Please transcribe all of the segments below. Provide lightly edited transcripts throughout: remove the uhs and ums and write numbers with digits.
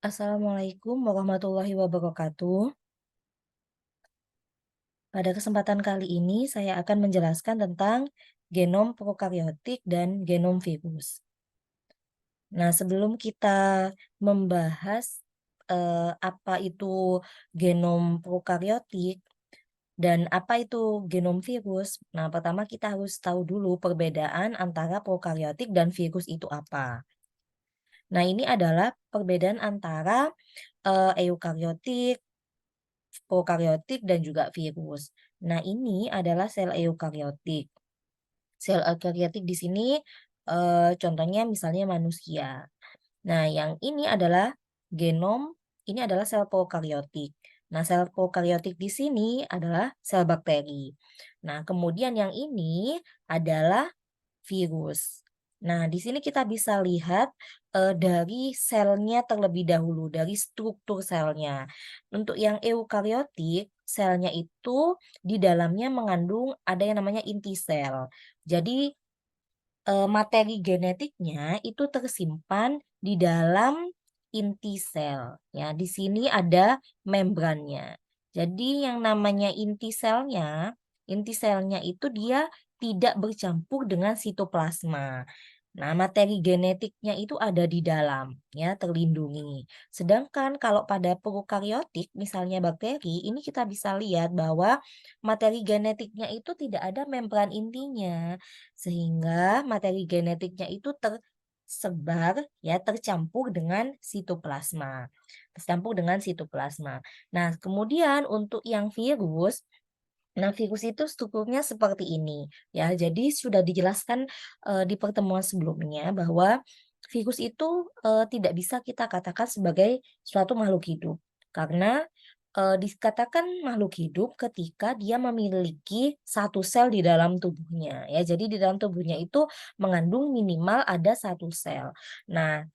Assalamualaikum warahmatullahi wabarakatuh. Pada kesempatan kali ini saya akan menjelaskan tentang genom prokaryotik dan genom virus. Nah, sebelum kita membahas apa itu genom prokaryotik dan apa itu genom virus, nah pertama kita harus tahu dulu perbedaan antara prokaryotik dan virus itu apa. Nah, ini adalah perbedaan antara eukaryotik, prokaryotik dan juga virus. Nah, ini adalah sel eukaryotik. Sel eukaryotik di sini contohnya misalnya manusia. Nah, yang ini adalah genom, ini adalah sel prokaryotik. Nah, sel prokaryotik di sini adalah sel bakteri. Nah, kemudian yang ini adalah virus. Nah, di sini kita bisa lihat dari selnya terlebih dahulu, dari struktur selnya. Untuk yang eukaryotik, selnya itu di dalamnya mengandung ada yang namanya inti sel. Jadi materi genetiknya itu tersimpan di dalam inti sel. Ya, di sini ada membrannya. Jadi yang namanya inti selnya itu dia tidak bercampur dengan sitoplasma. Nah, materi genetiknya itu ada di dalam, ya, terlindungi. Sedangkan kalau pada prokaryotik, misalnya bakteri, ini kita bisa lihat bahwa materi genetiknya itu tidak ada membran intinya, sehingga materi genetiknya itu tersebar, ya, tercampur dengan sitoplasma. Tercampur dengan sitoplasma. Nah, kemudian untuk yang virus, nah, virus itu strukturnya seperti ini, ya. Jadi sudah dijelaskan, di pertemuan sebelumnya bahwa virus itu, tidak bisa kita katakan sebagai suatu makhluk hidup. Karena, dikatakan makhluk hidup ketika dia memiliki satu sel di dalam tubuhnya, ya. Jadi di dalam tubuhnya itu mengandung minimal ada satu sel. Nah,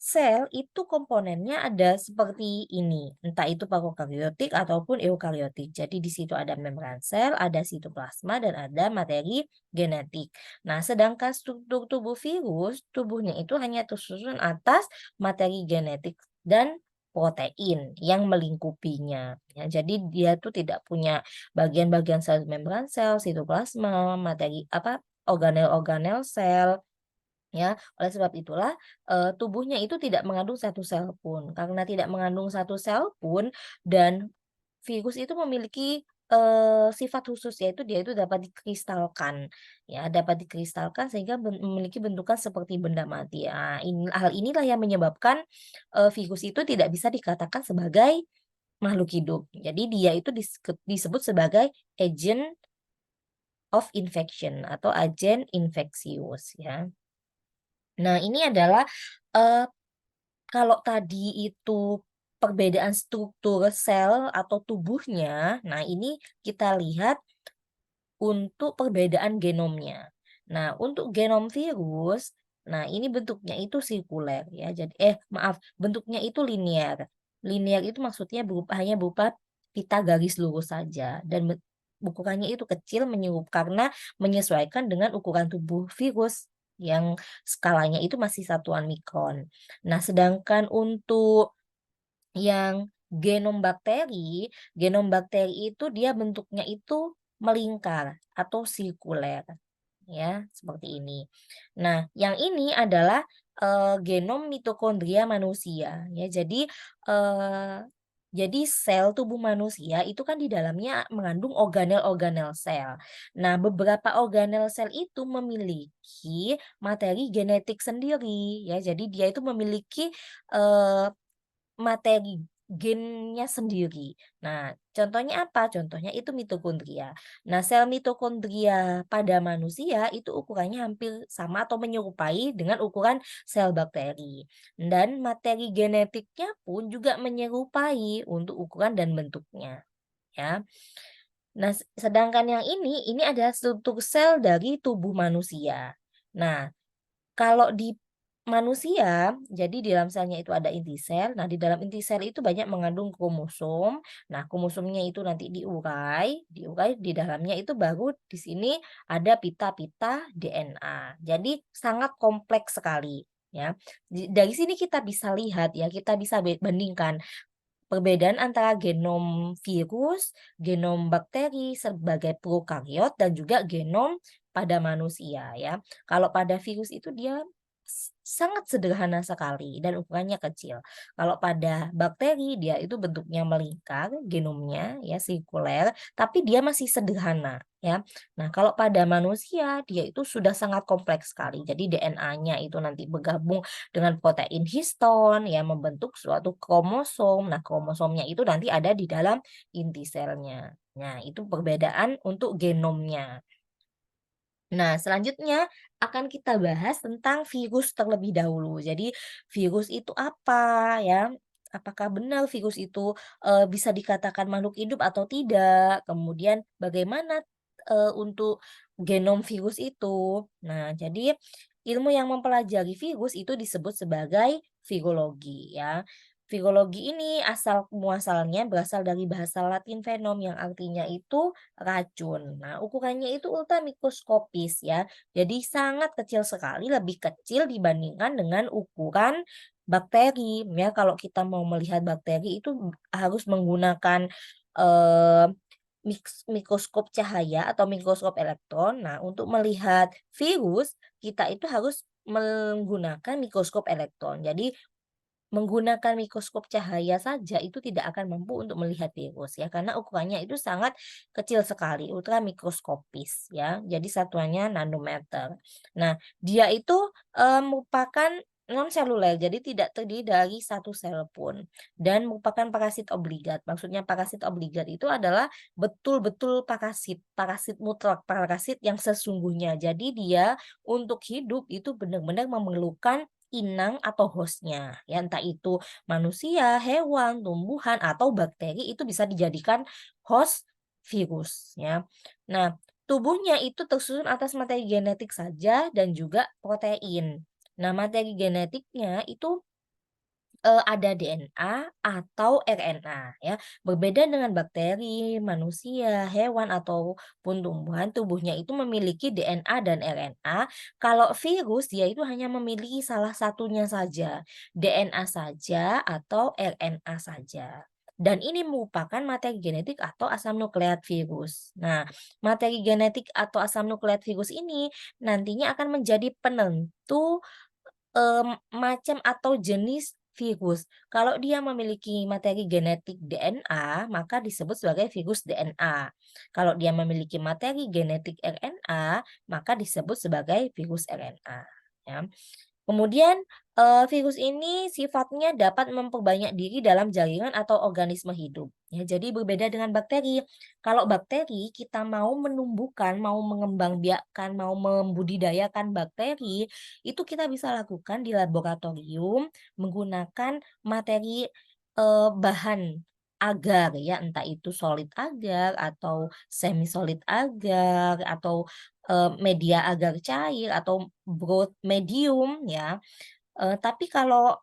sel itu komponennya ada seperti ini, entah itu prokaryotik ataupun eukaryotik. Jadi di situ ada membran sel, ada sitoplasma, dan ada materi genetik. Nah, sedangkan struktur tubuh virus, tubuhnya itu hanya tersusun atas materi genetik dan protein yang melingkupinya. Ya, jadi dia tuh tidak punya bagian-bagian sel membran sel, sitoplasma, materi apa organel-organel sel. Ya, oleh sebab itulah, tubuhnya itu tidak mengandung satu sel pun. Karena tidak mengandung satu sel pun dan virus itu memiliki, sifat khusus yaitu dia itu dapat dikristalkan, ya, dapat dikristalkan sehingga memiliki bentukan seperti benda mati. Hal inilah yang menyebabkan, virus itu tidak bisa dikatakan sebagai makhluk hidup. Jadi dia itu disebut sebagai agent of infection atau agen infeksius, ya. Nah, ini adalah, eee, kalau tadi itu perbedaan struktur sel atau tubuhnya, nah ini kita lihat untuk perbedaan genomnya. Nah, untuk genom virus, nah ini bentuknya itu sirkuler ya, maaf, bentuknya itu linear. Linear itu maksudnya hanya berupa pita garis lurus saja dan ukurannya itu kecil karena menyesuaikan dengan ukuran tubuh virus yang skalanya itu masih satuan mikron. Nah, sedangkan untuk yang genom bakteri itu dia bentuknya itu melingkar atau sirkuler, ya, seperti ini. Nah, yang ini adalah, genom mitokondria manusia, ya. Eee, jadi sel tubuh manusia itu kan di dalamnya mengandung organel-organel sel. Nah, beberapa organel sel itu memiliki materi genetik sendiri, ya. Jadi dia itu memiliki, eee materi gennya sendiri. Nah, contohnya apa? Contohnya itu mitokondria. Nah, sel mitokondria pada manusia itu ukurannya hampir sama atau menyerupai dengan ukuran sel bakteri. Dan materi genetiknya pun juga menyerupai untuk ukuran dan bentuknya, ya. Nah, sedangkan yang ini adalah struktur sel dari tubuh manusia. Nah, kalau di manusia, jadi di dalam selnya itu ada inti sel. Nah, di dalam inti sel itu banyak mengandung kromosom. Nah, kromosomnya itu nanti diurai di dalamnya itu baru di sini ada pita-pita DNA. Jadi sangat kompleks sekali. ya. Dari sini kita bisa lihat ya, kita bisa bandingkan perbedaan antara genom virus, genom bakteri sebagai prokariot dan juga genom pada manusia ya. Kalau pada virus itu dia sangat sederhana sekali dan ukurannya kecil. Kalau pada bakteri dia itu bentuknya melingkar, genomnya ya sirkuler, tapi dia masih sederhana ya. Nah, kalau pada manusia dia itu sudah sangat kompleks sekali. Jadi DNA-nya itu nanti bergabung dengan protein histon ya membentuk suatu kromosom. Nah, kromosomnya itu nanti ada di dalam inti selnya. Nah, itu perbedaan untuk genomnya. Nah, selanjutnya akan kita bahas tentang virus terlebih dahulu. Jadi, virus itu apa ya? Apakah benar virus itu bisa dikatakan makhluk hidup atau tidak? Kemudian bagaimana untuk genom virus itu? Nah, jadi ilmu yang mempelajari virus itu disebut sebagai virologi ya. Virologi ini asal muasalnya berasal dari bahasa Latin venom yang artinya itu racun. Nah, ukurannya itu ultramikroskopis ya. Jadi sangat kecil sekali, lebih kecil dibandingkan dengan ukuran bakteri. Ya, kalau kita mau melihat bakteri itu harus menggunakan eh, mikroskop cahaya atau mikroskop elektron. Nah, untuk melihat virus, kita itu harus menggunakan mikroskop elektron. Jadi menggunakan mikroskop cahaya saja itu tidak akan mampu untuk melihat virus ya, karena ukurannya itu sangat kecil sekali, ultra mikroskopis ya. Jadi satuannya nanometer. Nah, dia itu merupakan non seluler, jadi tidak terdiri dari satu sel pun dan merupakan parasit obligat. Maksudnya parasit obligat itu adalah betul-betul parasit, parasit mutlak, parasit yang sesungguhnya. Jadi dia untuk hidup itu benar-benar memerlukan inang atau hostnya ya entah itu manusia, hewan, tumbuhan atau bakteri itu bisa dijadikan host virus ya. Nah, tubuhnya itu tersusun atas materi genetik saja dan juga protein. Nah, materi genetiknya itu ada DNA atau RNA ya. Berbeda dengan bakteri, manusia, hewan ataupun tumbuhan, tubuhnya itu memiliki DNA dan RNA. Kalau virus dia itu hanya memiliki salah satunya saja, DNA saja atau RNA saja. Dan ini merupakan materi genetik atau asam nukleat virus. Nah, materi genetik atau asam nukleat virus ini nantinya akan menjadi penentu macam atau jenis virus. Kalau dia memiliki materi genetik DNA, maka disebut sebagai virus DNA. Kalau dia memiliki materi genetik RNA, maka disebut sebagai virus RNA, ya. Kemudian, virus ini sifatnya dapat memperbanyak diri dalam jaringan atau organisme hidup, ya. Jadi berbeda dengan bakteri. Kalau bakteri kita mau menumbuhkan, mau mengembangbiakkan, mau membudidayakan bakteri, itu kita bisa lakukan di laboratorium menggunakan materi, bahan agar ya, entah itu solid agar atau semi solid agar atau media agar cair atau broad medium ya, tapi kalau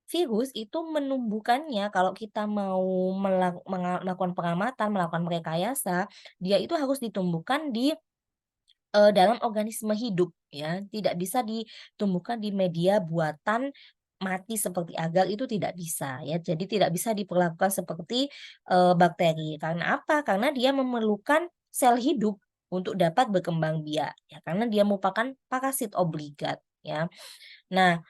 virus itu menumbuhkannya kalau kita mau melakukan pengamatan, melakukan rekayasa, dia itu harus ditumbuhkan di, dalam organisme hidup ya, tidak bisa ditumbuhkan di media buatan mati seperti agar itu tidak bisa ya. Jadi tidak bisa diperlakukan seperti, bakteri. Karena apa? Karena dia memerlukan sel hidup untuk dapat berkembang biak ya, karena dia merupakan parasit obligat ya. Nah,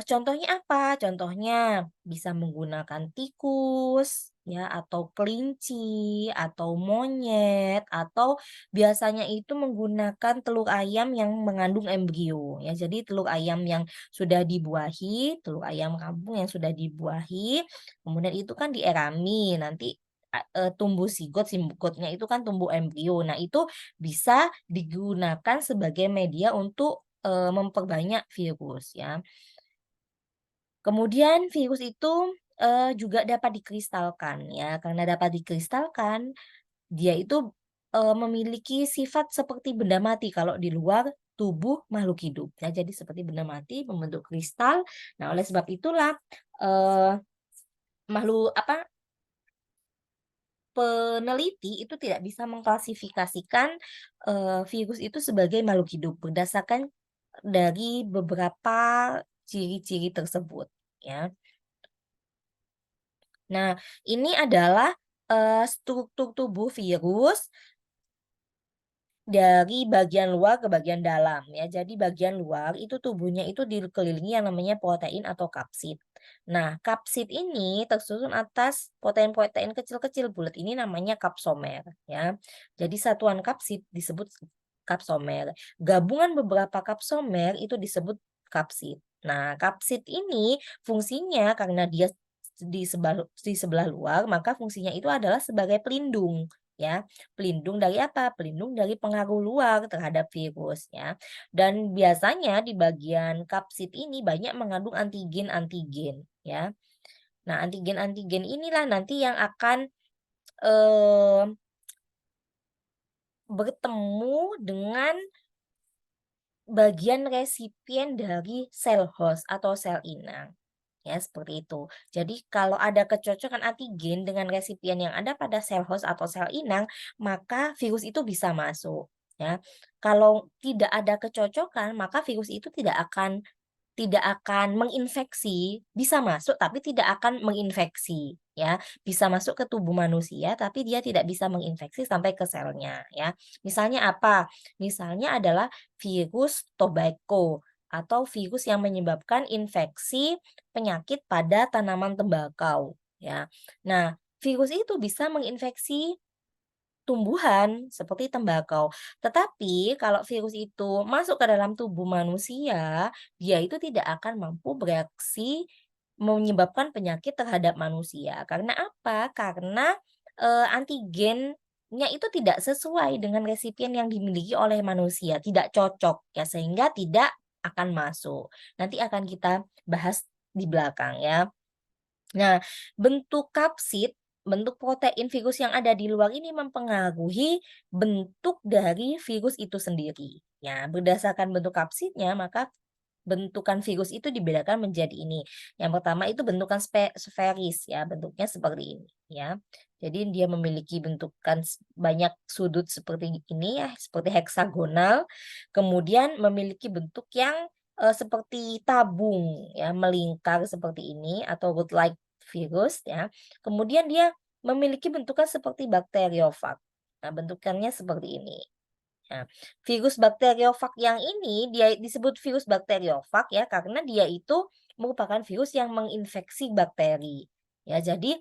contohnya apa? Contohnya bisa menggunakan tikus, ya, atau kelinci, atau monyet, atau biasanya itu menggunakan telur ayam yang mengandung embrio, ya. Jadi telur ayam yang sudah dibuahi, telur ayam kampung yang sudah dibuahi, kemudian itu kan dierami, nanti tumbuh sigot, sigotnya itu kan tumbuh embrio. Nah, itu bisa digunakan sebagai media untuk, memperbanyak virus, ya. Kemudian virus itu, juga dapat dikristalkan ya, karena dapat dikristalkan, dia itu, memiliki sifat seperti benda mati kalau di luar tubuh makhluk hidup. Ya, jadi seperti benda mati membentuk kristal. Nah, oleh sebab itulah, eee, makhluk apa, peneliti itu tidak bisa mengklasifikasikan, virus itu sebagai makhluk hidup berdasarkan dari beberapa ciri-ciri tersebut, ya. Nah, ini adalah, struktur tubuh virus dari bagian luar ke bagian dalam ya. Jadi bagian luar itu tubuhnya itu dikelilingi yang namanya protein atau kapsid. Nah, kapsid ini tersusun atas protein-protein kecil-kecil bulat ini namanya kapsomer ya. Jadi satuan kapsid disebut kapsomer. Gabungan beberapa kapsomer itu disebut kapsid. Nah, kapsid ini fungsinya karena dia di sebelah luar, maka fungsinya itu adalah sebagai pelindung ya. Pelindung dari apa? Pelindung dari pengaruh luar terhadap virus ya. Dan biasanya di bagian kapsid ini banyak mengandung antigen-antigen ya. Nah, antigen-antigen inilah nanti yang akan eh, bertemu dengan bagian resipien dari sel host atau sel inang. Ya, seperti itu. Jadi kalau ada kecocokan antigen dengan resipien yang ada pada sel host atau sel inang, maka virus itu bisa masuk, ya. Kalau tidak ada kecocokan, maka virus itu tidak akan menginfeksi, bisa masuk tapi tidak akan menginfeksi, ya. Bisa masuk ke tubuh manusia tapi dia tidak bisa menginfeksi sampai ke selnya, ya. Misalnya apa? Misalnya adalah virus tobacco atau virus yang menyebabkan infeksi penyakit pada tanaman tembakau, ya. Nah, virus itu bisa menginfeksi tumbuhan seperti tembakau. Tetapi kalau virus itu masuk ke dalam tubuh manusia, dia itu tidak akan mampu bereaksi menyebabkan penyakit terhadap manusia. Karena apa? Karena antigennya itu tidak sesuai dengan resipien yang dimiliki oleh manusia, tidak cocok ya sehingga tidak akan masuk. Nanti akan kita bahas di belakang ya. Nah, bentuk kapsid, bentuk protein virus yang ada di luar ini mempengaruhi bentuk dari virus itu sendiri. Ya, berdasarkan bentuk kapsidnya, maka bentukan virus itu dibedakan menjadi ini. Yang pertama itu bentukan sferis ya, bentuknya seperti ini ya. Jadi dia memiliki bentukan banyak sudut seperti ini ya, seperti heksagonal. Kemudian memiliki bentuk yang seperti tabung ya, melingkar seperti ini atau root-like virus ya. Kemudian dia memiliki bentukan seperti bakteriofag. Nah, bentukannya seperti ini. Nah, virus bakteriofag yang ini dia disebut virus bakteriofag ya karena dia itu merupakan virus yang menginfeksi bakteri. Ya, jadi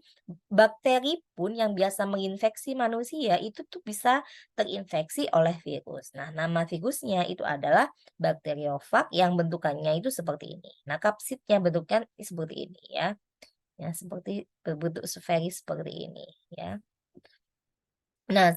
bakteri pun yang biasa menginfeksi manusia itu tuh bisa terinfeksi oleh virus. Nah, nama virusnya itu adalah bakteriofag yang bentukannya itu seperti ini. Nah, kapsidnya bentuknya seperti ini ya. Ya, seperti berbentuk sferis seperti ini ya. Nah,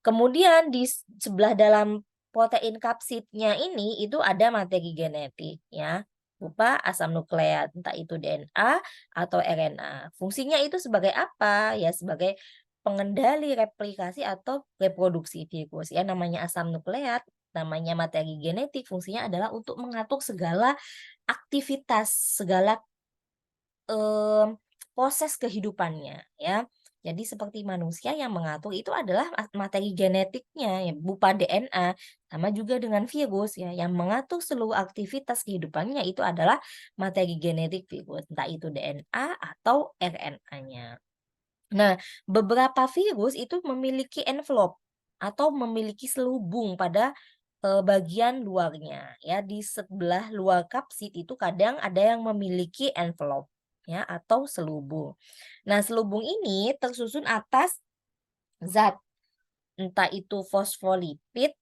kemudian di sebelah dalam protein kapsidnya ini itu ada materi genetik ya, berupa asam nukleat, entah itu DNA atau RNA. Fungsinya itu sebagai apa? Ya sebagai pengendali replikasi atau reproduksi virus ya, namanya asam nukleat, namanya materi genetik, fungsinya adalah untuk mengatur segala aktivitas, segala proses kehidupannya ya. Jadi seperti manusia yang mengatur itu adalah materi genetiknya ya berupa DNA, sama juga dengan virus ya yang mengatur seluruh aktivitas kehidupannya itu adalah materi genetik virus, entah itu DNA atau RNA-nya. Nah, beberapa virus itu memiliki envelope atau memiliki selubung pada bagian luarnya ya. Di sebelah luar kapsid itu kadang ada yang memiliki envelope ya atau selubung. Nah, selubung ini tersusun atas zat entah itu fosfolipid,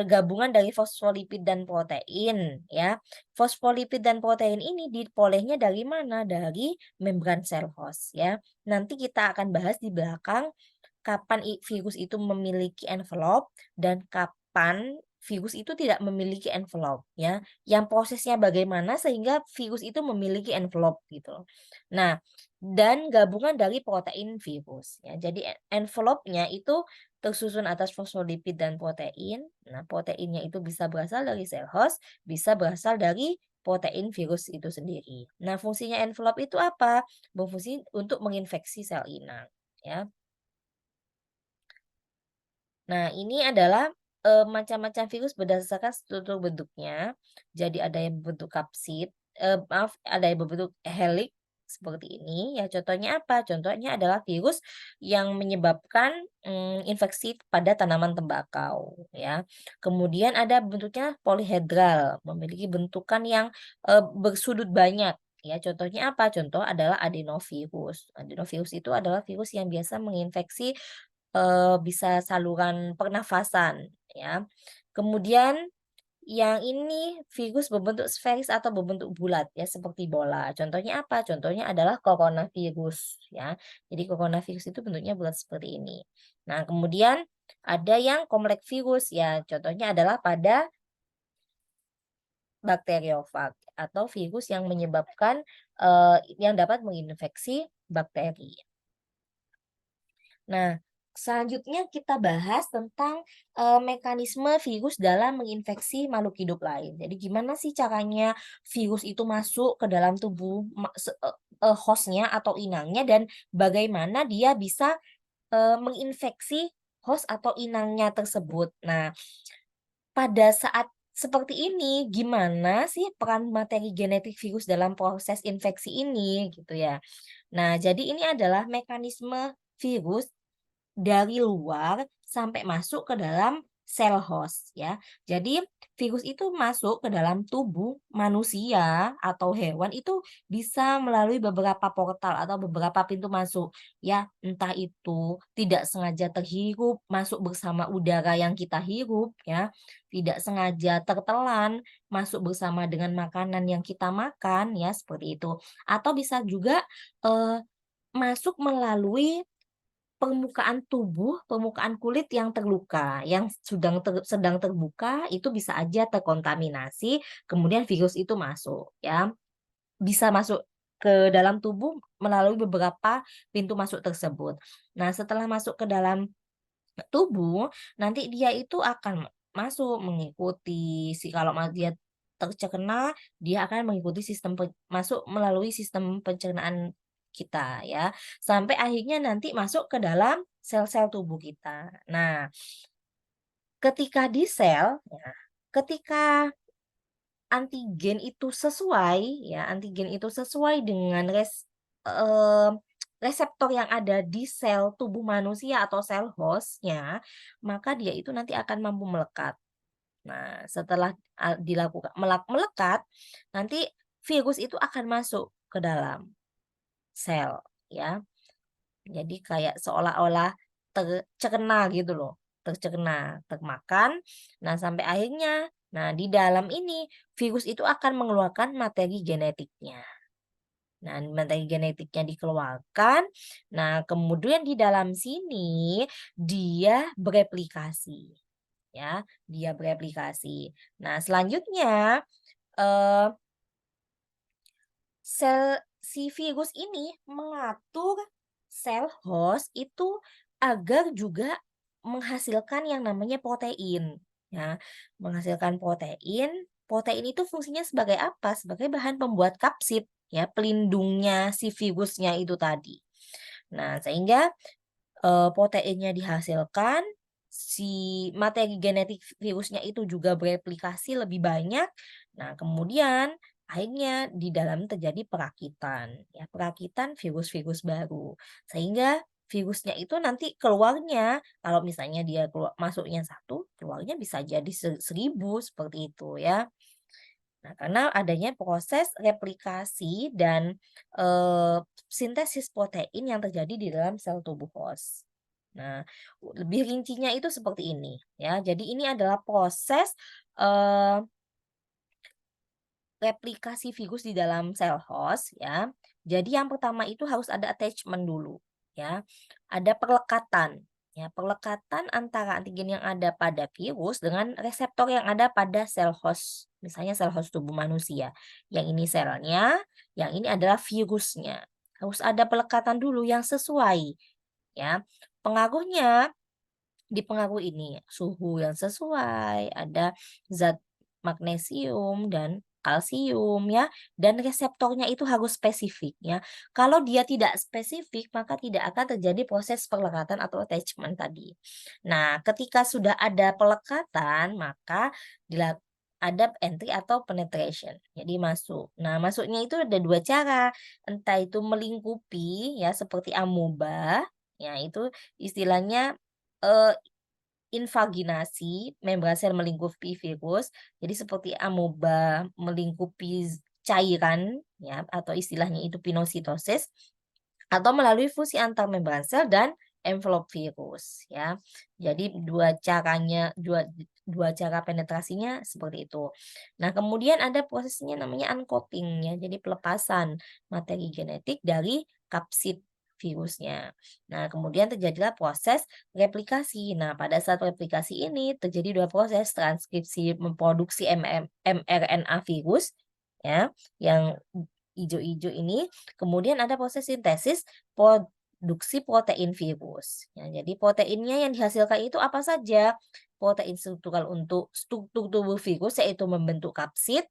gabungan dari fosfolipid dan protein ya. Fosfolipid dan protein ini diperolehnya dari mana? Dari membran sel host ya. Nanti kita akan bahas di belakang kapan virus itu memiliki envelope dan kapan virus itu tidak memiliki envelope ya. Yang prosesnya bagaimana sehingga virus itu memiliki envelope gitu loh. Nah, dan gabungan dari protein virus ya. Jadi envelope-nya itu tersusun atas fosfolipid dan protein. Nah, proteinnya itu bisa berasal dari sel host, bisa berasal dari protein virus itu sendiri. Nah, fungsinya envelope itu apa? Berfungsi untuk menginfeksi sel inang ya. Nah, ini adalah macam-macam virus berdasarkan struktur bentuknya. Jadi ada yang berbentuk kapsid, maaf, ada yang berbentuk helix seperti ini. Ya contohnya apa? Contohnya adalah virus yang menyebabkan, infeksi pada tanaman tembakau ya. Kemudian ada bentuknya polihedral, memiliki bentukan yang, bersudut banyak ya. Contohnya apa? Contoh adalah adenovirus. Adenovirus itu adalah virus yang biasa menginfeksi bisa saluran pernafasan ya. Kemudian yang ini virus berbentuk sferis atau berbentuk bulat ya seperti bola. Contohnya apa? Contohnya adalah coronavirus ya. Jadi coronavirus itu bentuknya bulat seperti ini. Nah, kemudian ada yang kompleks virus ya. Contohnya adalah pada bakteriofag atau virus yang menyebabkan yang dapat menginfeksi bakteri. Nah, selanjutnya kita bahas tentang, mekanisme virus dalam menginfeksi makhluk hidup lain. Jadi gimana sih caranya virus itu masuk ke dalam tubuh host-nya atau inangnya dan bagaimana dia bisa, menginfeksi host atau inangnya tersebut. Nah, pada saat seperti ini, gimana sih peran materi genetik virus dalam proses infeksi ini, gitu ya. Nah, jadi ini adalah mekanisme virus dari luar sampai masuk ke dalam sel host ya. Jadi virus itu masuk ke dalam tubuh manusia atau hewan itu bisa melalui beberapa portal atau beberapa pintu masuk ya, entah itu tidak sengaja terhirup masuk bersama udara yang kita hirup ya, tidak sengaja tertelan masuk bersama dengan makanan yang kita makan ya, seperti itu. Atau bisa juga, eee, masuk melalui permukaan tubuh, permukaan kulit yang terluka, yang sedang terbuka itu bisa aja terkontaminasi, kemudian virus itu masuk ya. Bisa masuk ke dalam tubuh melalui beberapa pintu masuk tersebut. Nah, setelah masuk ke dalam tubuh, nanti dia itu akan masuk mengikuti kalau dia tercerna, dia akan mengikuti sistem masuk melalui sistem pencernaan kita ya, sampai akhirnya nanti masuk ke dalam sel-sel tubuh kita. Nah, ketika di sel ya, ketika antigen itu sesuai ya, antigen itu sesuai dengan reseptor yang ada di sel tubuh manusia atau sel host-nya, maka dia itu nanti akan mampu melekat. Nah, setelah, dilakukan melekat, nanti virus itu akan masuk ke dalam sel, ya. Jadi kayak seolah-olah tercerna gitu loh, tercerna, termakan. Nah, sampai akhirnya, nah di dalam ini virus itu akan mengeluarkan materi genetiknya. Nah, materi genetiknya dikeluarkan. Nah, kemudian di dalam sini dia bereplikasi, ya, dia bereplikasi. Nah, selanjutnya eh, si virus ini mengatur sel host itu agar juga menghasilkan yang namanya protein, ya. Menghasilkan protein, protein itu fungsinya sebagai apa? Sebagai bahan pembuat kapsid, ya, pelindungnya si virusnya itu tadi. Nah, sehingga proteinnya dihasilkan, si materi genetik virusnya itu juga bereplikasi lebih banyak. Nah, kemudian akhirnya di dalam terjadi perakitan, ya, perakitan virus-virus baru. Sehingga virusnya itu nanti keluarnya, kalau misalnya dia masuknya satu, keluarnya bisa jadi 1000 seperti itu ya. Nah, karena adanya proses replikasi dan sintesis protein yang terjadi di dalam sel tubuh host. Nah, lebih rincinya itu seperti ini ya. Jadi ini adalah proses eh, replikasi virus di dalam sel host ya. Jadi yang pertama itu harus ada attachment dulu ya. Ada perlekatan ya, perlekatan antara antigen yang ada pada virus dengan reseptor yang ada pada sel host. Misalnya sel host tubuh manusia. Yang ini selnya, yang ini adalah virusnya. Harus ada pelekatan dulu yang sesuai ya. Pengaruhnya dipengaruhi ini suhu yang sesuai, ada zat magnesium dan kalsium ya, dan reseptornya itu harus spesifik ya. Kalau dia tidak spesifik, maka tidak akan terjadi proses pelekatan atau attachment tadi. Nah, ketika sudah ada pelekatan, maka ada entry atau penetration, jadi masuk. Nah, masuknya itu ada dua cara, entah itu melingkupi ya seperti amoeba, ya itu istilahnya eh, invaginasi, membran sel melingkupi virus, jadi seperti amoeba melingkupi cairan ya atau istilahnya itu pinositosis, atau melalui fusi antar membran sel dan envelop virus ya. Jadi dua cara penetrasinya seperti itu. Nah, kemudian ada prosesnya namanya uncoating ya. Jadi pelepasan materi genetik dari kapsid virusnya. Nah, kemudian terjadilah proses replikasi. Nah, pada saat replikasi ini terjadi dua proses, transkripsi memproduksi mRNA virus ya, yang hijau-hijau ini, kemudian ada proses sintesis produksi protein virus. Ya, jadi proteinnya yang dihasilkan itu apa saja? Protein struktural untuk struktur tubuh virus yaitu membentuk kapsid,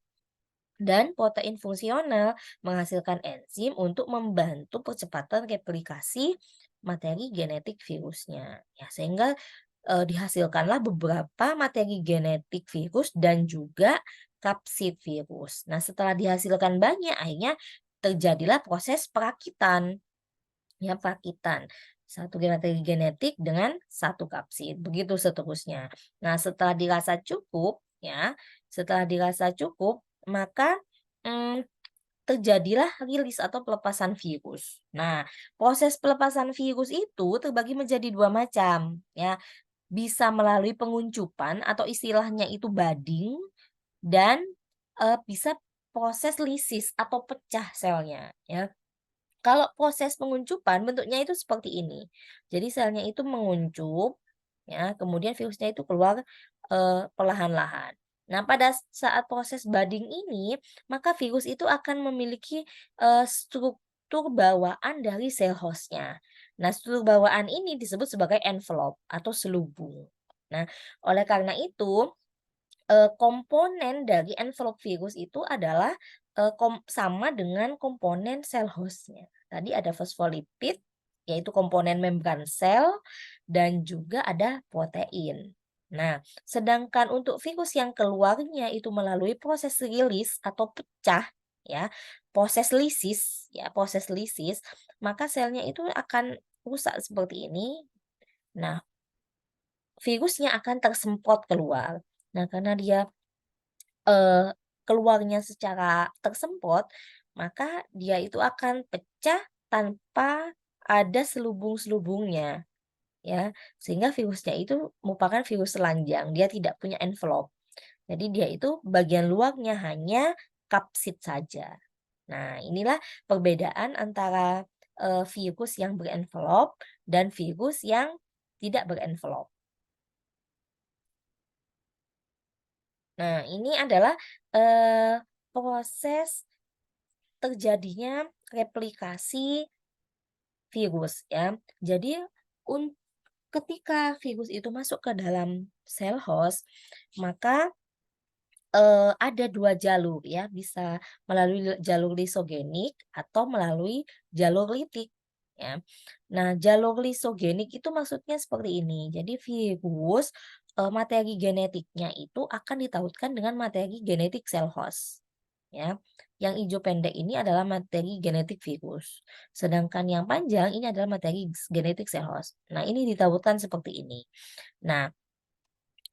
dan protein fungsional menghasilkan enzim untuk membantu percepatan replikasi materi genetik virusnya. Ya, sehingga dihasilkanlah beberapa materi genetik virus dan juga kapsid virus. Nah, setelah dihasilkan banyak, akhirnya terjadilah proses perakitan. Ya, perakitan. Satu materi genetik dengan satu kapsid. Begitu seterusnya. Nah, setelah dirasa cukup, ya, setelah dirasa cukup, maka mm, terjadilah rilis atau pelepasan virus. Nah, proses pelepasan virus itu terbagi menjadi dua macam, ya. Bisa melalui penguncupan atau istilahnya itu budding dan bisa proses lisis atau pecah selnya, ya. Kalau proses penguncupan bentuknya itu seperti ini. Jadi selnya itu menguncup, ya, kemudian virusnya itu keluar perlahan-lahan. Nah, pada saat proses budding ini, maka virus itu akan memiliki struktur bawaan dari sel hostnya. Nah, struktur bawaan ini disebut sebagai envelope atau selubung. Nah, oleh karena itu komponen dari envelope virus itu adalah sama dengan komponen sel hostnya. Tadi ada fosfolipid, yaitu komponen membran sel, dan juga ada protein. Nah, sedangkan untuk virus yang keluarnya itu melalui proses rilis atau pecah, ya, proses lisis, maka selnya itu akan rusak seperti ini. Nah, virusnya akan tersemprot keluar. Nah, karena dia eee, keluarnya secara tersemprot, maka dia itu akan pecah tanpa ada selubung-selubungnya, ya. Sehingga virusnya itu merupakan virus telanjang, dia tidak punya envelope. Jadi dia itu bagian luarnya hanya kapsid saja. Nah, inilah perbedaan antara, virus yang berenvelop dan virus yang tidak berenvelop. Nah, ini adalah, proses terjadinya replikasi virus ya. Jadi ketika virus itu masuk ke dalam sel host, maka ada 2 jalur ya, bisa melalui jalur lisogenik atau melalui jalur litik ya. Nah, jalur lisogenik itu maksudnya seperti ini. Jadi virus, materi genetiknya itu akan ditautkan dengan materi genetik sel host ya. Yang hijau pendek ini adalah materi genetik virus. Sedangkan yang panjang ini adalah materi genetik sel host. Nah, ini ditautkan seperti ini. Nah,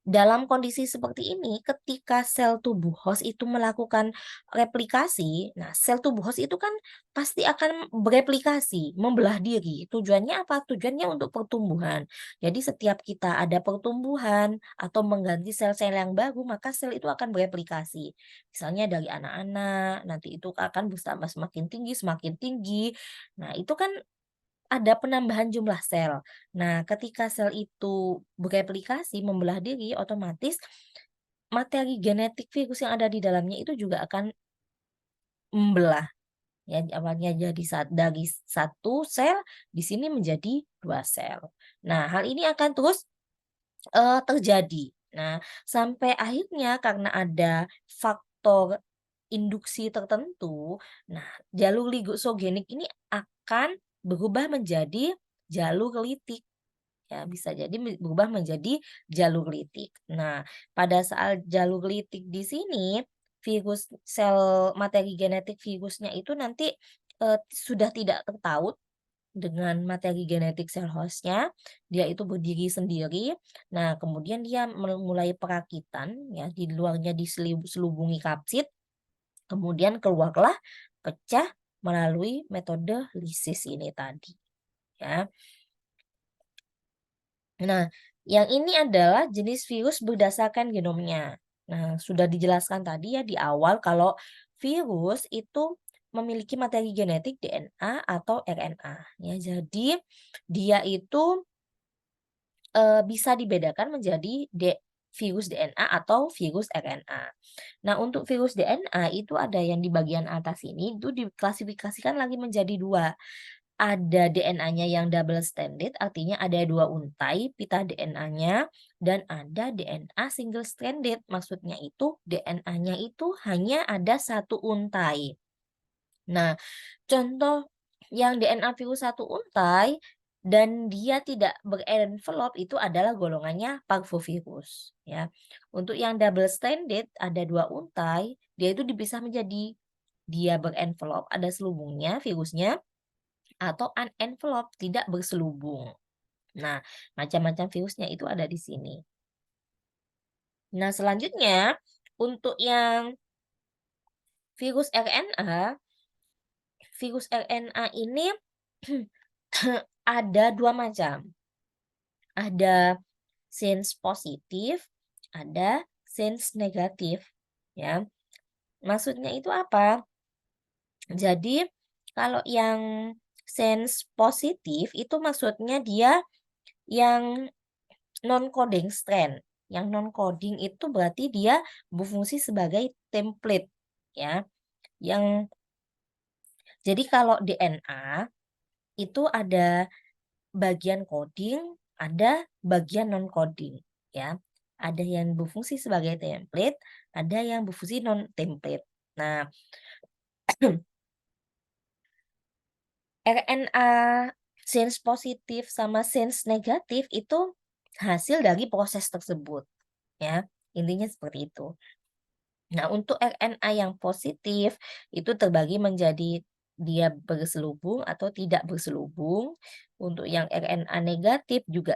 dalam kondisi seperti ini, ketika sel tubuh host itu melakukan replikasi, nah sel tubuh host itu kan pasti akan bereplikasi, membelah diri. Tujuannya apa? Tujuannya untuk pertumbuhan. Jadi setiap kita ada pertumbuhan atau mengganti sel-sel yang baru, maka sel itu akan bereplikasi. Misalnya dari anak-anak, nanti itu akan bertambah semakin tinggi, semakin tinggi. Nah, itu kan ada penambahan jumlah sel. Nah, ketika sel itu bereplikasi, membelah diri, otomatis materi genetik virus yang ada di dalamnya itu juga akan membelah. Ya, awalnya jadi dari satu sel, di sini menjadi dua sel. Nah, hal ini akan terus terjadi. Nah, sampai akhirnya karena ada faktor induksi tertentu, nah jalur ligosogenik ini akan berubah menjadi jalur litik. Ya, bisa jadi berubah menjadi jalur litik. Nah, pada saat jalur litik di sini, virus sel materi genetik virusnya itu nanti sudah tidak tertaut dengan materi genetik sel hostnya, dia itu berdiri sendiri. Nah, kemudian dia mulai perakitan, ya, di luarnya diselubungi kapsid, kemudian keluarlah pecah melalui metode lisis ini tadi, ya. Nah, yang ini adalah jenis virus berdasarkan genomnya. Nah, sudah dijelaskan tadi ya di awal kalau virus itu memiliki materi genetik DNA atau RNA. Ya, jadi dia itu bisa dibedakan menjadi virus DNA atau virus RNA. Nah, untuk virus DNA itu ada yang di bagian atas ini itu diklasifikasikan lagi menjadi dua. Ada DNA-nya yang double stranded, artinya ada dua untai pita DNA-nya, dan ada DNA single stranded, maksudnya itu DNA-nya itu hanya ada satu untai. Nah, contoh yang DNA virus satu untai dan dia tidak berenvelop itu adalah golongannya parvovirus, ya. Untuk yang double stranded ada dua untai, dia itu dipisah menjadi dia berenvelop, ada selubungnya virusnya, atau unenveloped, tidak berselubung. Nah, macam-macam virusnya itu ada di sini. Nah, selanjutnya untuk yang virus RNA, ini ada dua macam. Ada sense positif, ada sense negatif, ya. Maksudnya itu apa? Jadi, kalau yang sense positif itu maksudnya dia yang non-coding strand. Yang non-coding itu berarti dia berfungsi sebagai template, ya. Yang jadi kalau DNA itu ada bagian coding, ada bagian non-coding, ya. Ada yang berfungsi sebagai template, ada yang berfungsi non-template. Nah, RNA sense positif sama sense negatif itu hasil dari proses tersebut, ya. Intinya seperti itu. Nah, untuk RNA yang positif itu terbagi menjadi dia berselubung atau tidak berselubung. Untuk yang RNA negatif juga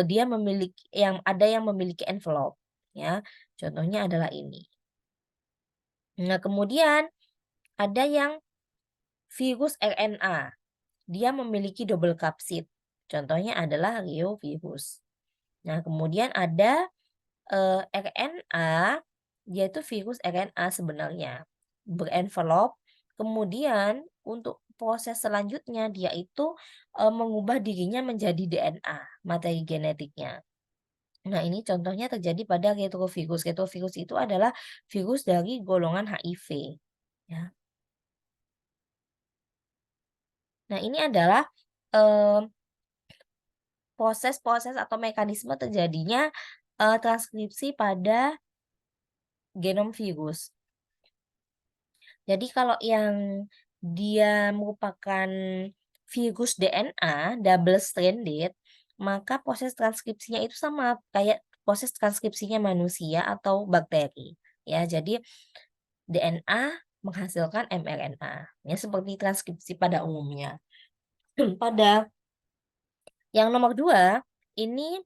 dia memiliki yang memiliki envelope, ya. Contohnya adalah ini. Nah, kemudian ada yang virus RNA. Dia memiliki double kapsid. Contohnya adalah reovirus. Nah, kemudian ada RNA, yaitu virus RNA sebenarnya, berenvelop, kemudian untuk proses selanjutnya dia itu mengubah dirinya menjadi DNA, materi genetiknya. Nah, ini contohnya terjadi pada retrovirus. Retrovirus itu adalah virus dari golongan HIV. Ya. Nah, ini adalah proses-proses atau mekanisme terjadinya transkripsi pada genom virus. Jadi kalau yang dia merupakan virus DNA double stranded, maka proses transkripsinya itu sama kayak proses transkripsinya manusia atau bakteri. Ya, jadi DNA menghasilkan mRNA. Ya, seperti transkripsi pada umumnya. Pada yang nomor 2, ini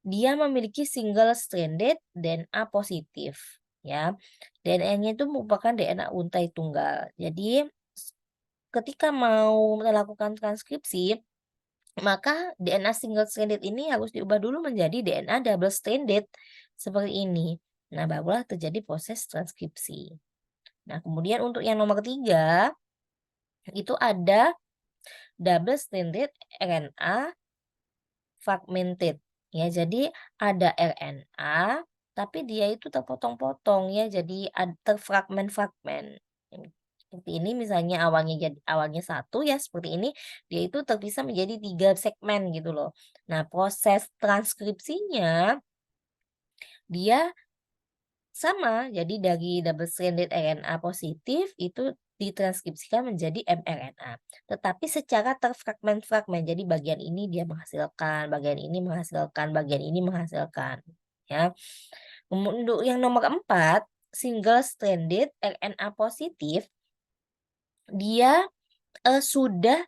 dia memiliki single stranded DNA positif, ya. DNA-nya itu merupakan DNA untai tunggal. Jadi ketika mau melakukan transkripsi, maka DNA single stranded ini harus diubah dulu menjadi DNA double stranded seperti ini. Nah, barulah terjadi proses transkripsi. Nah, kemudian untuk yang nomor 3 itu ada double stranded RNA fragmented. Ya, jadi ada RNA tapi dia itu terpotong-potong ya, jadi terfragmen-fragmen. Seperti ini misalnya awalnya satu ya seperti ini, dia itu terpisah menjadi 3 segmen gitu loh. Nah, proses transkripsinya dia Sama, jadi dari double stranded RNA positif itu ditranskripsikan menjadi mRNA. Tetapi secara terfragmen-fragmen, jadi bagian ini dia menghasilkan, bagian ini menghasilkan, bagian ini menghasilkan. Ya. Untuk yang nomor 4, single stranded RNA positif, dia sudah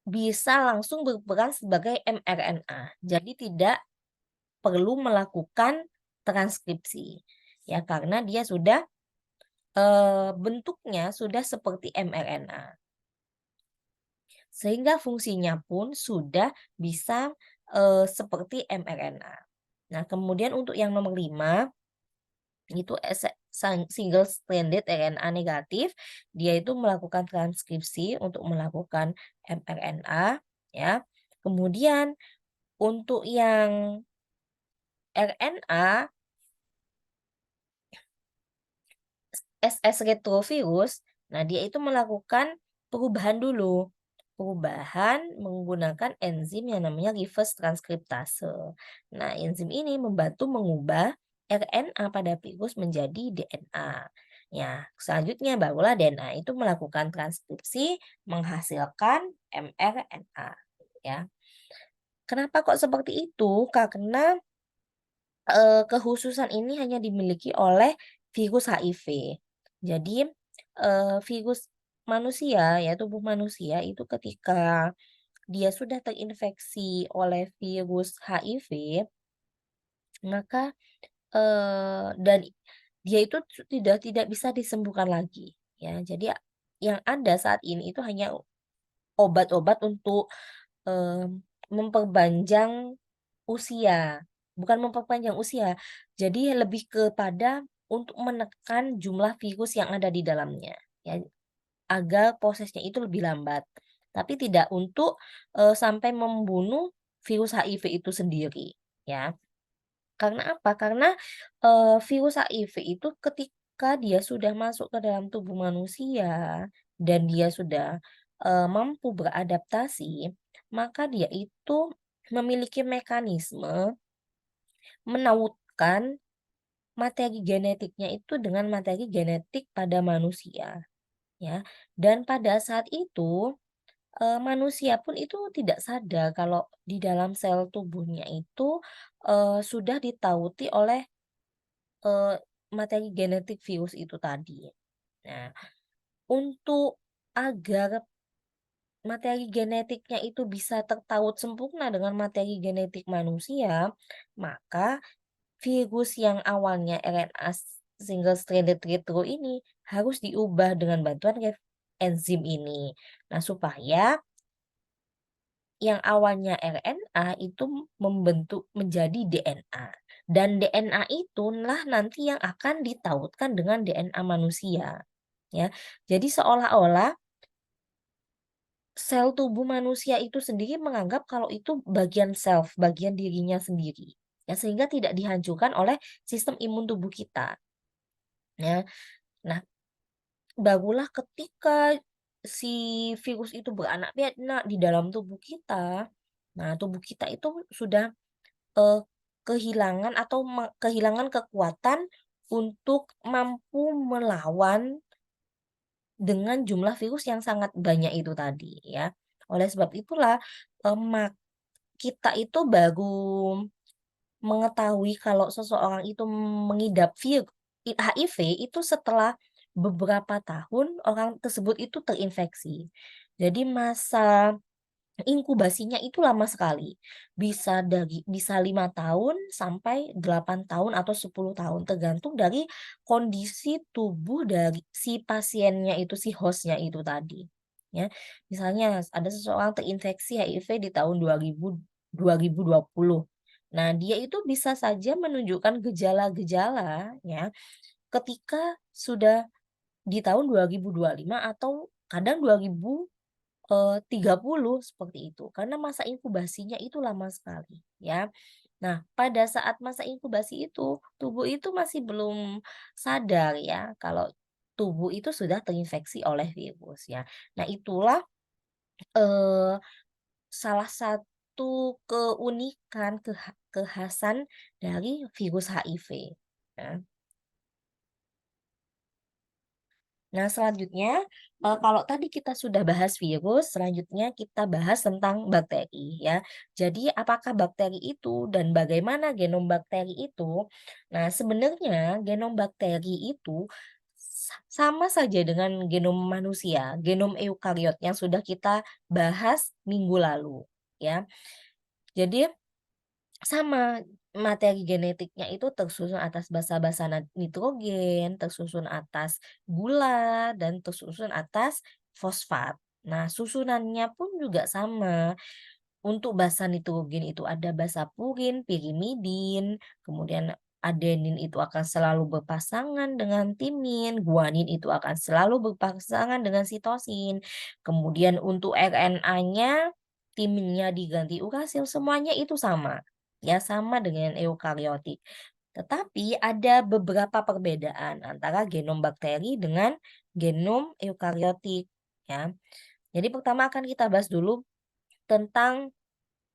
bisa langsung berperan sebagai mRNA. Jadi tidak perlu melakukan transkripsi. Ya, karena dia sudah bentuknya sudah seperti mRNA. Sehingga fungsinya pun sudah bisa seperti mRNA. Nah, kemudian untuk yang nomor 5 itu single stranded RNA negatif, dia itu melakukan transkripsi untuk melakukan mRNA, ya. Kemudian untuk yang RNA SS retrovirus, nah dia itu melakukan perubahan dulu. Perubahan menggunakan enzim yang namanya reverse transkriptase. Nah, enzim ini membantu mengubah RNA pada virus menjadi DNA. Ya, selanjutnya barulah DNA itu melakukan transkripsi menghasilkan mRNA. Ya, kenapa kok seperti itu? Karena kekhususan ini hanya dimiliki oleh virus HIV. Jadi, virus manusia ya, tubuh manusia itu ketika dia sudah terinfeksi oleh virus HIV, maka, dan dia itu tidak bisa disembuhkan lagi, ya. Jadi yang ada saat ini itu hanya obat-obat untuk, memperpanjang usia, bukan memperpanjang usia. Jadi lebih kepada untuk menekan jumlah virus yang ada di dalamnya, ya, agar prosesnya itu lebih lambat. Tapi tidak untuk, sampai membunuh virus HIV itu sendiri, ya. Karena apa? Karena, virus HIV itu ketika dia sudah masuk ke dalam tubuh manusia dan dia sudah, mampu beradaptasi, maka dia itu memiliki mekanisme menautkan materi genetiknya itu dengan materi genetik pada manusia, ya. Dan pada saat itu, manusia pun itu tidak sadar kalau di dalam sel tubuhnya itu, sudah ditauti oleh, eee, materi genetik virus itu tadi. Nah, untuk agar materi genetiknya itu bisa tertaut sempurna dengan materi genetik manusia, maka virus yang awalnya RNA single stranded retro ini harus diubah dengan bantuan enzim ini. Nah, supaya yang awalnya RNA itu membentuk menjadi DNA. Dan DNA itulah nanti yang akan ditautkan dengan DNA manusia. Ya. Jadi seolah-olah sel tubuh manusia itu sendiri menganggap kalau itu bagian self, bagian dirinya sendiri. Ya, sehingga tidak dihancurkan oleh sistem imun tubuh kita. Ya. Nah, barulah ketika si virus itu beranak pinak di dalam tubuh kita, nah tubuh kita itu sudah, eee, kehilangan atau kehilangan kekuatan untuk mampu melawan dengan jumlah virus yang sangat banyak itu tadi ya. Oleh sebab itulah, eee, mak kita itu baru mengetahui kalau seseorang itu mengidap HIV itu setelah beberapa tahun orang tersebut itu terinfeksi. Jadi masa inkubasinya itu lama sekali, bisa 5 tahun sampai 8 tahun atau 10 tahun, tergantung dari kondisi tubuh dari si pasiennya itu, si host-nya itu tadi, ya. Misalnya ada seseorang terinfeksi HIV di tahun 2020. Nah, dia itu bisa saja menunjukkan gejala-gejala ya, ketika sudah di tahun 2025 atau kadang 30 seperti itu, karena masa inkubasinya itu lama sekali, ya. Nah, pada saat masa inkubasi itu, tubuh itu masih belum sadar ya, kalau tubuh itu sudah terinfeksi oleh virus ya. Nah, itulah, eee, salah satu keunikan, kekhasan dari virus HIV, ya. Nah, selanjutnya, kalau tadi kita sudah bahas virus, selanjutnya kita bahas tentang bakteri ya. Jadi apakah bakteri itu dan bagaimana genom bakteri itu? Nah, sebenarnya genom bakteri itu sama saja dengan genom manusia, genom eukariot yang sudah kita bahas minggu lalu ya. Jadi sama, materi genetiknya itu tersusun atas basa-basa nitrogen, tersusun atas gula, dan tersusun atas fosfat. Nah, susunannya pun juga sama. Untuk basa nitrogen itu ada basa purin, pirimidin, kemudian adenin itu akan selalu berpasangan dengan timin, guanin itu akan selalu berpasangan dengan sitosin. Kemudian untuk RNA-nya, timinnya diganti urasil, semuanya itu sama. Ya, sama dengan eukariotik. Tetapi ada beberapa perbedaan antara genom bakteri dengan genom eukariotik, ya. Jadi pertama akan kita bahas dulu tentang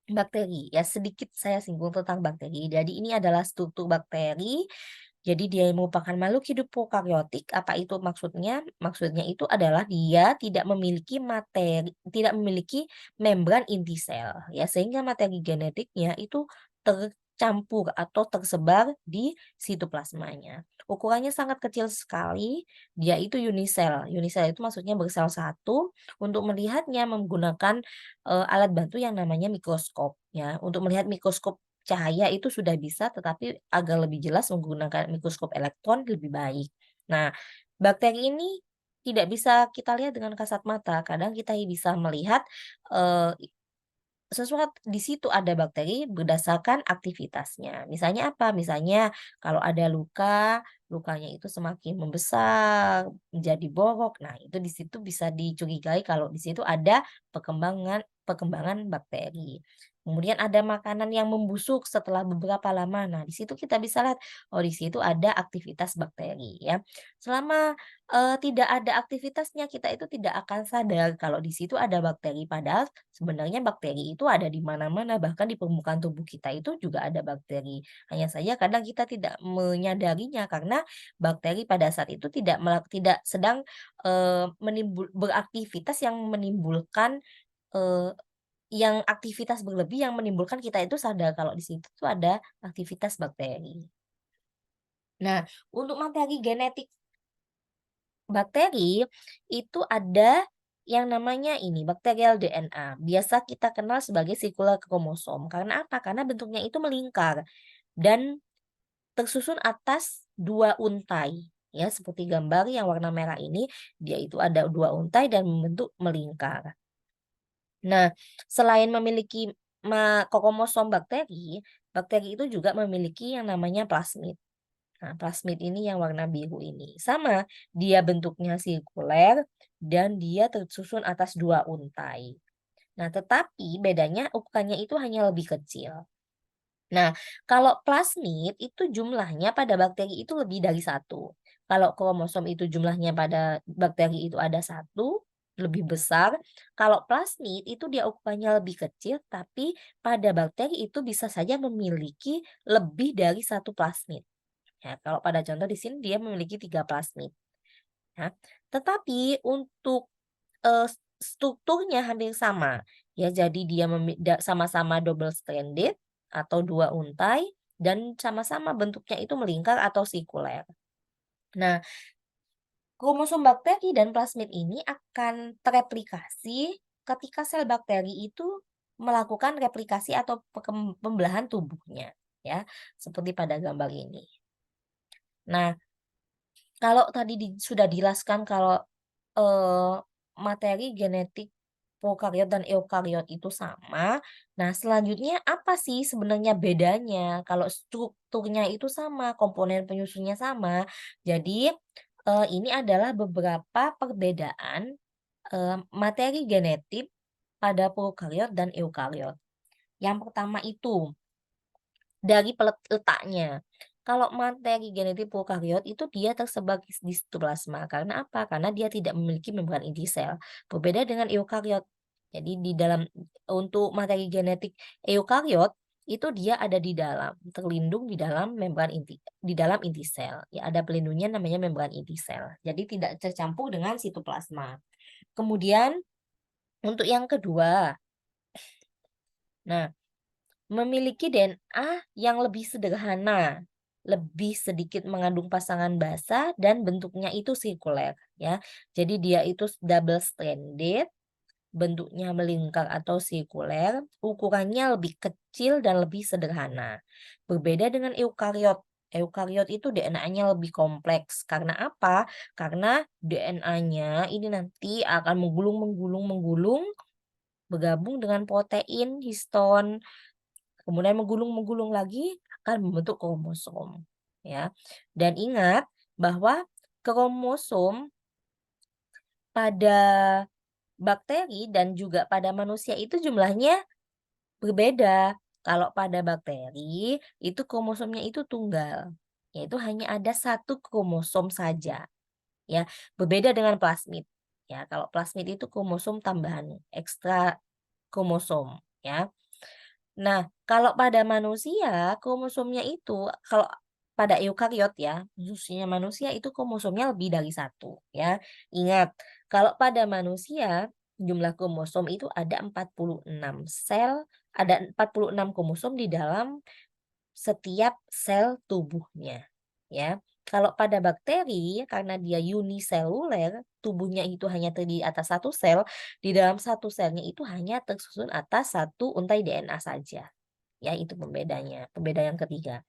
bakteri, ya sedikit saya singgung tentang bakteri. Jadi ini adalah struktur bakteri, jadi dia merupakan makhluk hidup prokaryotik. Apa itu maksudnya? Maksudnya itu adalah dia tidak memiliki membran inti sel, ya sehingga materi genetiknya itu tercampur atau tersebar di sitoplasmanya. Ukurannya sangat kecil sekali, dia itu unisel. Unisel itu maksudnya bersel satu. Untuk melihatnya menggunakan alat bantu yang namanya mikroskop ya. Untuk melihat mikroskop cahaya itu sudah bisa, tetapi agak lebih jelas menggunakan mikroskop elektron lebih baik. Nah, bakteri ini tidak bisa kita lihat dengan kasat mata, kadang kita bisa melihat, eee, di situ ada bakteri berdasarkan aktivitasnya. Misalnya apa? Misalnya kalau ada luka, lukanya itu semakin membesar, menjadi borok. Nah, itu di situ bisa dicurigai kalau di situ ada perkembangan perkembangan bakteri. Kemudian ada makanan yang membusuk setelah beberapa lama. Nah, di situ kita bisa lihat, oh di situ ada aktivitas bakteri ya. Selama tidak ada aktivitasnya, kita itu tidak akan sadar kalau di situ ada bakteri. Padahal sebenarnya bakteri itu ada di mana-mana, bahkan di permukaan tubuh kita itu juga ada bakteri. Hanya saja kadang kita tidak menyadarinya karena bakteri pada saat itu tidak sedang, beraktivitas yang menimbulkan, eee, yang aktivitas berlebih yang menimbulkan kita itu sadar kalau di situ tuh ada aktivitas bakteri. Nah, untuk materi genetik bakteri, itu ada yang namanya ini, bakterial DNA. Biasa kita kenal sebagai sirkular kromosom. Karena apa? Karena bentuknya itu melingkar dan tersusun atas 2 untai. Ya, seperti gambar yang warna merah ini, dia itu ada 2 untai dan membentuk melingkar. Nah, selain memiliki kromosom bakteri, bakteri itu juga memiliki yang namanya plasmid. Nah, plasmid ini yang warna biru ini. Sama, dia bentuknya sirkuler dan dia tersusun atas 2 untai. Nah, tetapi bedanya ukurannya itu hanya lebih kecil. Nah, kalau plasmid itu jumlahnya pada bakteri itu lebih dari satu. Kalau kromosom itu jumlahnya pada bakteri itu ada satu, lebih besar. Kalau plasmid itu dia ukurannya lebih kecil, tapi pada bakteri itu bisa saja memiliki lebih dari satu plasmid. Ya, kalau pada contoh di sini dia memiliki 3 plasmid, ya. Tetapi untuk, strukturnya hampir sama, ya. Jadi dia sama-sama double stranded atau 2 untai dan sama-sama bentuknya itu melingkar atau sirkuler. Nah, kromosom bakteri dan plasmid ini akan tereplikasi ketika sel bakteri itu melakukan replikasi atau pembelahan tubuhnya, ya, seperti pada gambar ini. Nah, kalau tadi sudah dijelaskan kalau, eee, materi genetik prokariot dan eukariot itu sama, nah selanjutnya apa sih sebenarnya bedanya kalau strukturnya itu sama, komponen penyusunnya sama? Jadi, ini adalah beberapa perbedaan, materi genetik pada prokariot dan eukariot. Yang pertama itu dari letaknya. Kalau materi genetik prokariot itu dia tersebar di sitoplasma. Karena apa? Karena dia tidak memiliki membran inti sel. Berbeda dengan eukariot. Jadi di dalam untuk materi genetik eukariot itu dia ada di dalam, terlindung di dalam membran di dalam inti sel. Ya, ada pelindungnya namanya membran inti sel. Jadi tidak tercampur dengan sitoplasma. Kemudian untuk yang kedua, nah, memiliki DNA yang lebih sederhana, lebih sedikit mengandung pasangan basa dan bentuknya itu sirkuler ya. Jadi dia itu double stranded, bentuknya melingkar atau sirkuler, ukurannya lebih kecil dan lebih sederhana. Berbeda dengan eukariot. Eukariot itu DNA-nya lebih kompleks. Karena apa? Karena DNA-nya ini nanti akan menggulung bergabung dengan protein histon, kemudian menggulung lagi akan membentuk kromosom, ya. Dan ingat bahwa kromosom pada bakteri dan juga pada manusia itu jumlahnya berbeda. Kalau pada bakteri itu kromosomnya itu tunggal, yaitu hanya ada satu kromosom saja, ya. Berbeda dengan plasmid, ya. Kalau plasmid itu kromosom tambahan, ekstra kromosom, ya. Nah, kalau pada manusia kromosomnya itu kalau pada eukariot ya, khususnya manusia itu kromosomnya lebih dari satu ya. Ingat, kalau pada manusia jumlah kromosom itu ada 46 sel, ada 46 kromosom di dalam setiap sel tubuhnya, ya. Kalau pada bakteri, karena dia uniseluler, tubuhnya itu hanya terdiri atas satu sel, di dalam satu selnya itu hanya tersusun atas satu untai DNA saja. Ya, itu pembedanya, pembeda yang ketiga.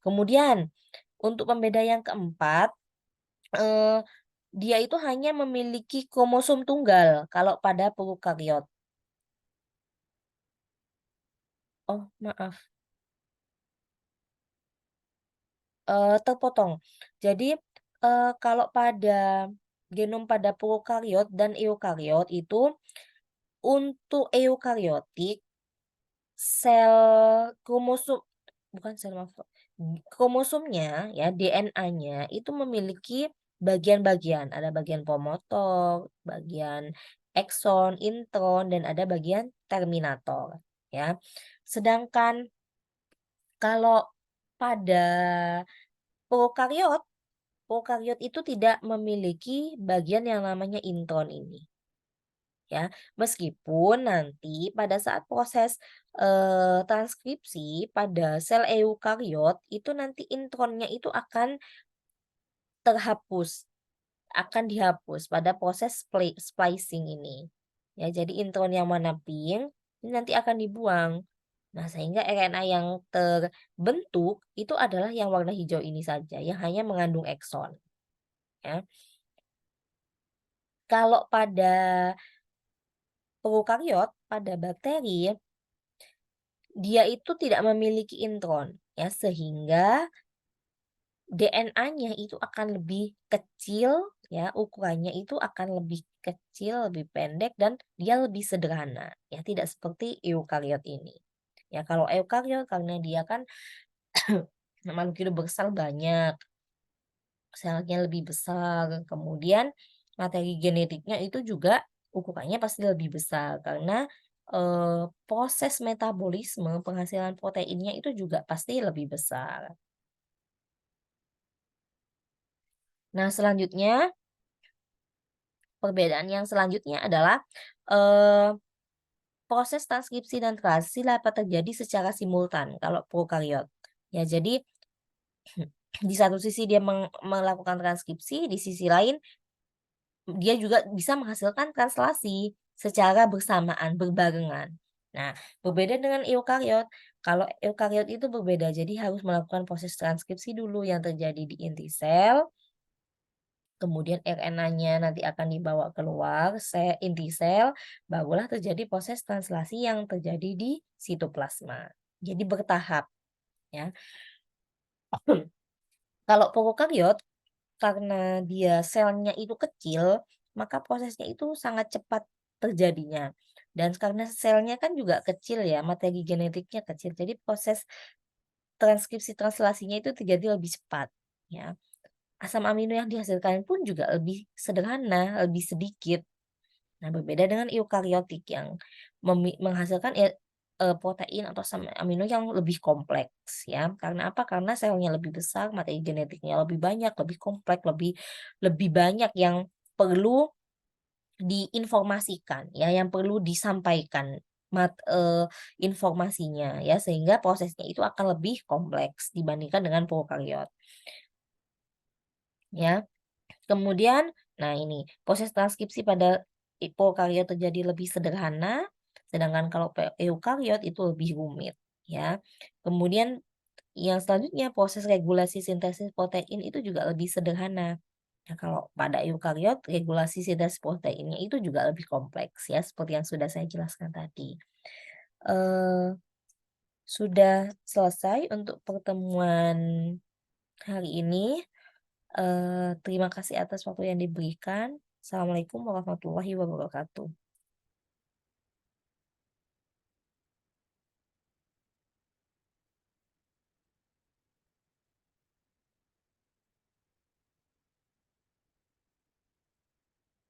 Kemudian, untuk pembeda yang keempat, eee, dia itu hanya memiliki kromosom tunggal kalau pada prokariot. Oh, maaf. Terpotong. Jadi, kalau pada genom pada prokariot dan eukariot itu, untuk eukariotik, sel kromosom bukan sel maaf, kromosomnya ya, DNA-nya itu memiliki bagian-bagian, ada bagian promotor, bagian ekson, intron, dan ada bagian terminator, ya. Sedangkan kalau pada prokariot Prokariot itu tidak memiliki bagian yang namanya intron ini, ya. Meskipun nanti pada saat proses, transkripsi pada sel eukariot itu nanti intronnya itu akan terhapus, akan dihapus pada proses splicing ini. Ya, jadi intron yang warna pink ini nanti akan dibuang. Nah, sehingga RNA yang terbentuk itu adalah yang warna hijau ini saja, yang hanya mengandung ekson, ya. Kalau pada prokariot, pada bakteri, dia itu tidak memiliki intron, ya, sehingga DNA-nya itu akan lebih kecil, ya, ukurannya itu akan lebih kecil, lebih pendek, dan dia lebih sederhana, ya, tidak seperti eukariot ini. Ya, kalau eukariot karena dia kan makhluk hidup bersel banyak, selnya lebih besar, kemudian materi genetiknya itu juga ukurannya pasti lebih besar karena, proses metabolisme penghasilan proteinnya itu juga pasti lebih besar. Nah, selanjutnya, perbedaan yang selanjutnya adalah, eee, proses transkripsi dan translasi dapat terjadi secara simultan kalau prokariot. Ya, jadi di satu sisi dia melakukan transkripsi, di sisi lain dia juga bisa menghasilkan translasi secara bersamaan, berbarengan. Nah, berbeda dengan eukariot. Kalau eukariot itu berbeda, jadi harus melakukan proses transkripsi dulu yang terjadi di inti sel, kemudian RNA-nya nanti akan dibawa keluar inti sel, barulah terjadi proses translasi yang terjadi di sitoplasma. Jadi bertahap, ya. Kalau prokariot karena dia selnya itu kecil, maka prosesnya itu sangat cepat terjadinya. Dan karena selnya kan juga kecil ya, materi genetiknya kecil, jadi proses transkripsi translasinya itu terjadi lebih cepat, ya. Asam amino yang dihasilkan pun juga lebih sederhana, lebih sedikit. Nah, berbeda dengan eukariotik yang menghasilkan protein atau asam amino yang lebih kompleks ya. Karena apa? Karena selnya lebih besar, materi genetiknya lebih banyak, lebih kompleks, lebih lebih banyak yang perlu diinformasikan ya, yang perlu disampaikan informasinya ya, sehingga prosesnya itu akan lebih kompleks dibandingkan dengan prokaryot ya. Kemudian, nah ini, proses transkripsi pada prokaryot terjadi lebih sederhana, sedangkan kalau eukariot itu lebih rumit, ya. Kemudian yang selanjutnya proses regulasi sintesis protein itu juga lebih sederhana. Nah, kalau pada eukariot regulasi sintesis proteinnya itu juga lebih kompleks ya, seperti yang sudah saya jelaskan tadi. Eee, sudah selesai untuk pertemuan hari ini. Terima kasih atas waktu yang diberikan. Assalamualaikum warahmatullahi wabarakatuh.